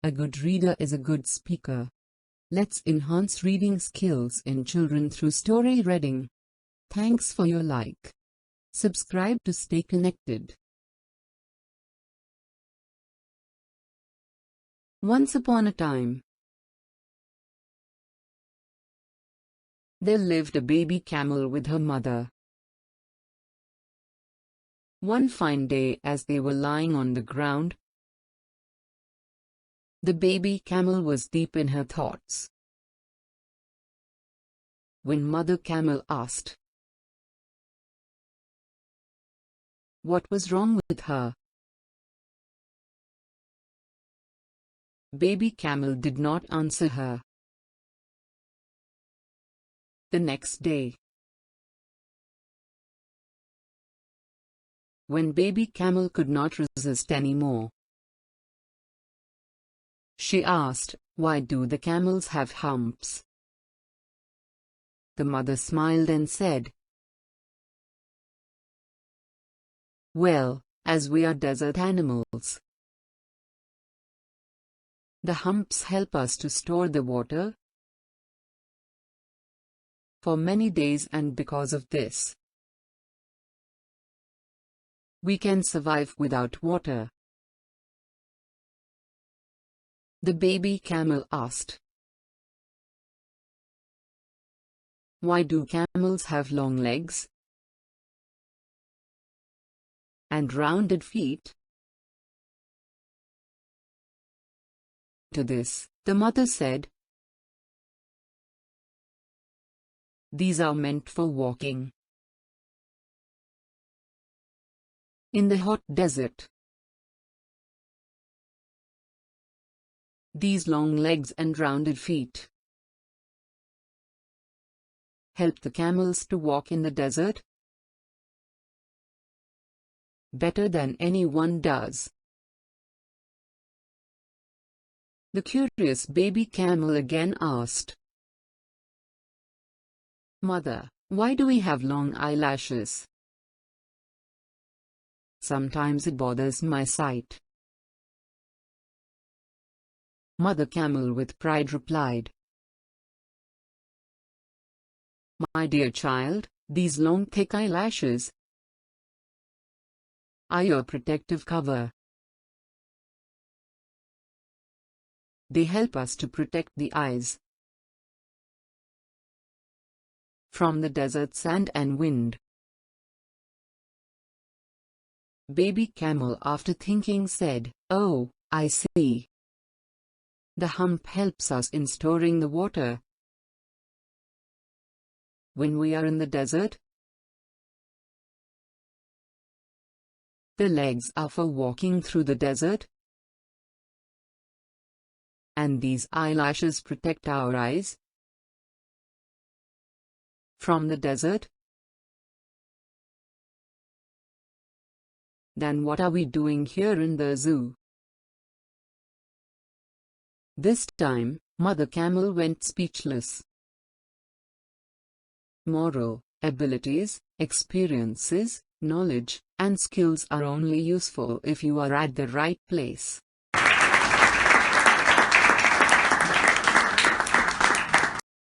A good reader is a good speaker. Let's enhance reading skills in children through story reading. Thanks for your like. Subscribe to stay connected. Once upon a time, there lived a baby camel with her mother. One fine day, as they were lying on the ground, the baby camel was deep in her thoughts. When Mother Camel asked what was wrong with her, Baby Camel did not answer her. The next day, when Baby Camel could not resist anymore, she asked, "Why do the camels have humps?" The mother smiled and said, "Well, as we are desert animals, the humps help us to store the water for many days, and because of this, we can survive without water." The baby camel asked, "Why do camels have long legs and rounded feet?" To this, the mother said, "These are meant for walking in the hot desert. These long legs and rounded feet help the camels to walk in the desert better than anyone does." The curious baby camel again asked, "Mother, why do we have long eyelashes? Sometimes it bothers my sight." Mother Camel with pride replied, "My dear child, these long thick eyelashes are your protective cover. They help us to protect the eyes from the desert sand and wind." Baby Camel, after thinking, said, "Oh, I see. The hump helps us in storing the water when we are in the desert. The legs are for walking through the desert, and these eyelashes protect our eyes from the desert. Then what are we doing here in the zoo?" This time, Mother Camel went speechless. Moral: abilities, experiences, knowledge, and skills are only useful if you are at the right place.